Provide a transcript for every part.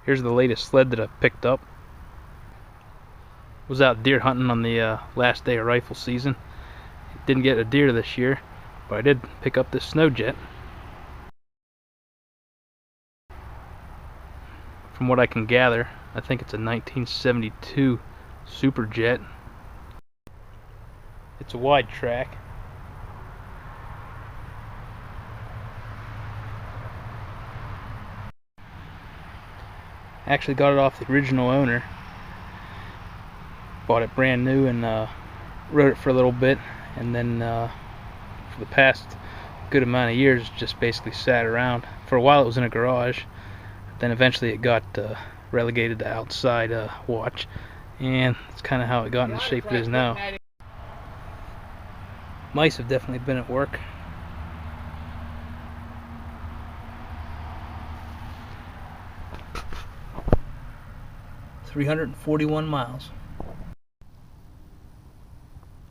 Here's the latest sled that I've picked up. Was out deer hunting on the last day of rifle season. Didn't get a deer this year, but I did pick up this snow jet. From what I can gather, I think it's a 1972 Super Jet. It's a wide track. I actually got it off the original owner. Bought it brand new and rode it for a little bit, and then for the past good amount of years just basically sat around. For a while it was in a garage, then eventually it got relegated to outside watch, and that's kind of how it got in the shape it is now. Mice have definitely been at work. $341 miles.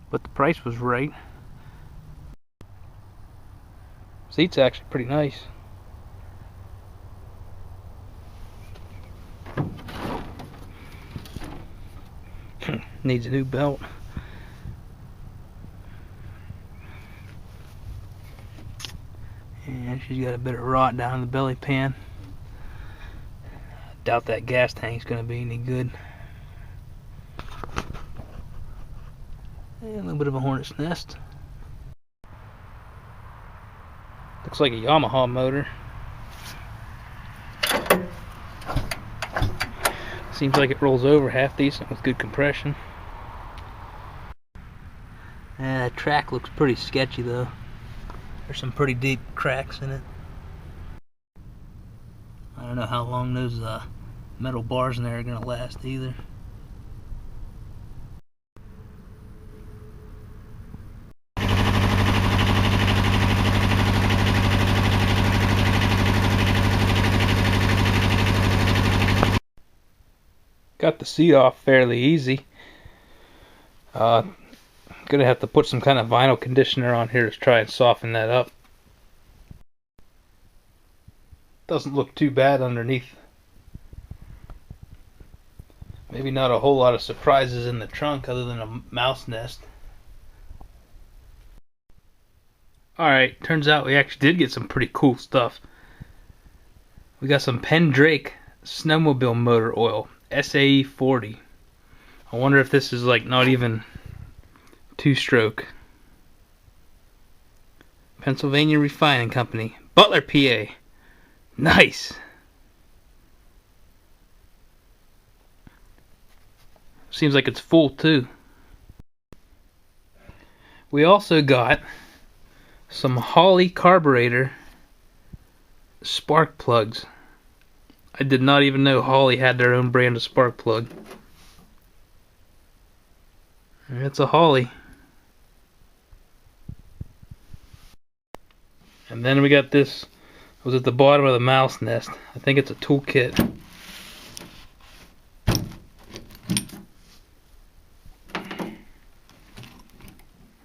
But the price was right. Seat's actually pretty nice. Needs a new belt. And she's got a bit of rot down in the belly pan. Doubt that gas tank's gonna be any good. And a little bit of a hornet's nest. Looks like a Yamaha motor. Seems like it rolls over half decent with good compression. And that track looks pretty sketchy though. There's some pretty deep cracks in it. I don't know how long those metal bars in there are going to last either. Got the seat off fairly easy. Gonna have to put some kind of vinyl conditioner on here to try and soften that up. Doesn't look too bad underneath. Maybe not a whole lot of surprises in the trunk other than a mouse nest. Alright, turns out we actually did get some pretty cool stuff. We got some Pendrake snowmobile motor oil, SAE 40. I wonder if this is like not even two-stroke. Pennsylvania Refining Company, Butler, PA. Nice. Seems like it's full too. We also got some Holley carburetor spark plugs. I did not even know Holley had their own brand of spark plug. It's a Holley. And then we got this. It was at the bottom of the mouse nest. I think it's a toolkit.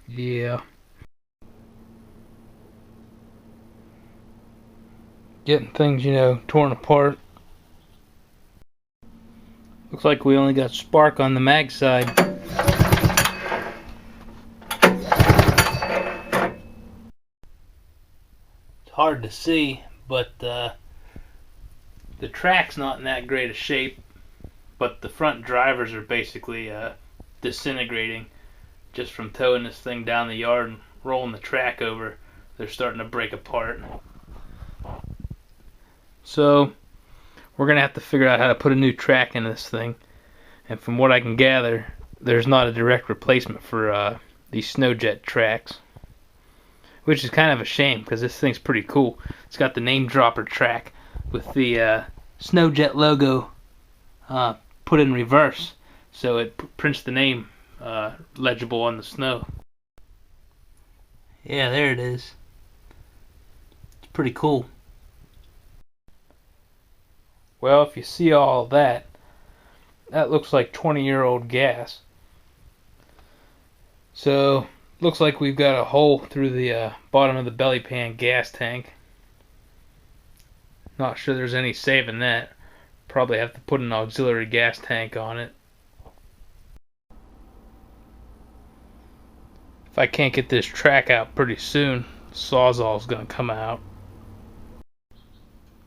Yeah. Getting things, you know, torn apart. Looks like we only got spark on the mag side. It's hard to see, but the track's not in that great a shape, but the front drivers are basically disintegrating just from towing this thing down the yard and rolling the track over. They're starting to break apart. So we're gonna have to figure out how to put a new track in this thing, and from what I can gather, there's not a direct replacement for these Snowjet tracks, which is kind of a shame because this thing's pretty cool. It's got the name dropper track with the Snowjet logo put in reverse, so it prints the name legible on the snow. Yeah, there it is. It's pretty cool. Well, if you see all that, that looks like 20-year-old gas. So, looks like we've got a hole through the bottom of the belly pan gas tank. Not sure there's any saving that. Probably have to put an auxiliary gas tank on it. If I can't get this track out pretty soon, Sawzall's gonna come out.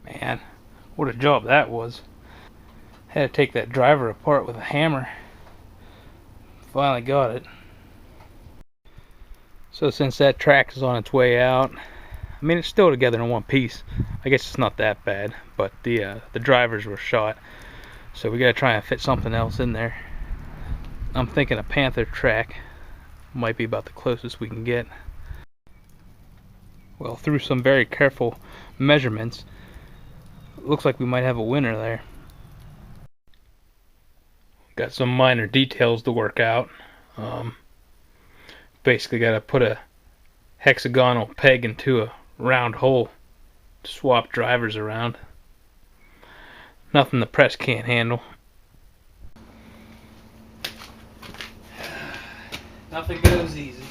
Man, what a job that was. Had to take that driver apart with a hammer. Finally got it. So since that track is on its way out, I mean it's still together in one piece. I guess it's not that bad, but the drivers were shot. So we gotta try and fit something else in there. I'm thinking a Panther track might be about the closest we can get. Well, through some very careful measurements, it looks like we might have a winner there. Got some minor details to work out. Basically got to put a hexagonal peg into a round hole to swap drivers around. Nothing the press can't handle. Nothing goes easy.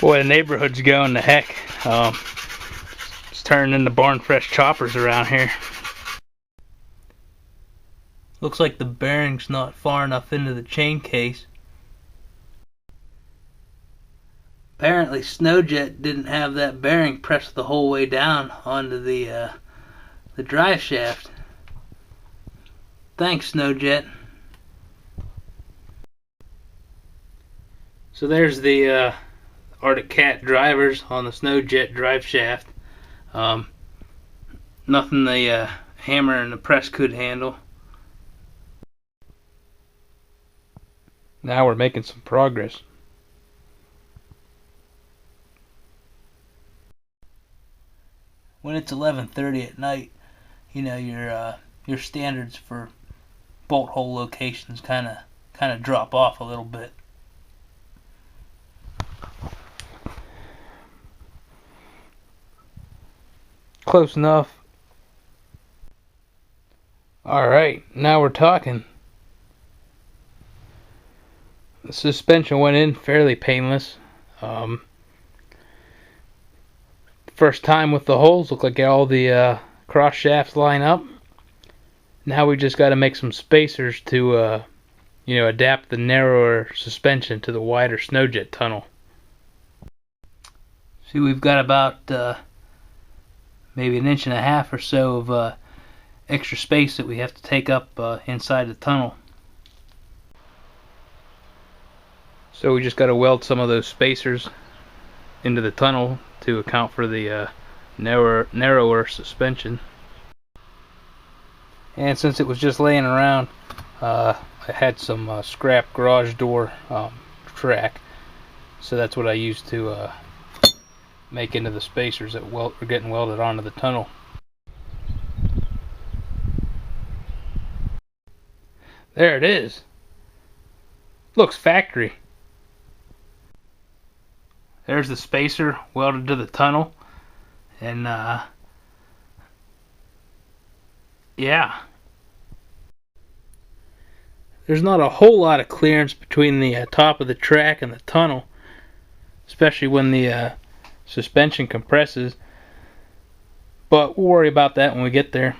Boy, the neighborhood's going to heck. It's turning into barn fresh choppers around here. Looks like the bearing's not far enough into the chain case. Apparently Snowjet didn't have that bearing pressed the whole way down onto the drive shaft. Thanks, Snowjet. So there's the Arctic Cat drivers on the Snowjet drive shaft. Nothing the hammer and the press could handle. Now we're making some progress. When it's 11:30 at night, you know your standards for bolt hole locations kind of drop off a little bit. Close enough. Alright, now we're talking. The suspension went in fairly painless. First time with the holes, look like all the cross shafts line up. Now we just got to make some spacers to adapt the narrower suspension to the wider Snowjet tunnel. See, we've got about maybe 1.5 inches or so of extra space that we have to take up inside the tunnel. So we just got to weld some of those spacers into the tunnel to account for the narrower suspension. And since it was just laying around, I had some scrap garage door track, so that's what I used to make into the spacers that are getting welded onto the tunnel. There it is. Looks factory. There's the spacer welded to the tunnel, and yeah, there's not a whole lot of clearance between the top of the track and the tunnel, especially when the suspension compresses, but we'll worry about that when we get there.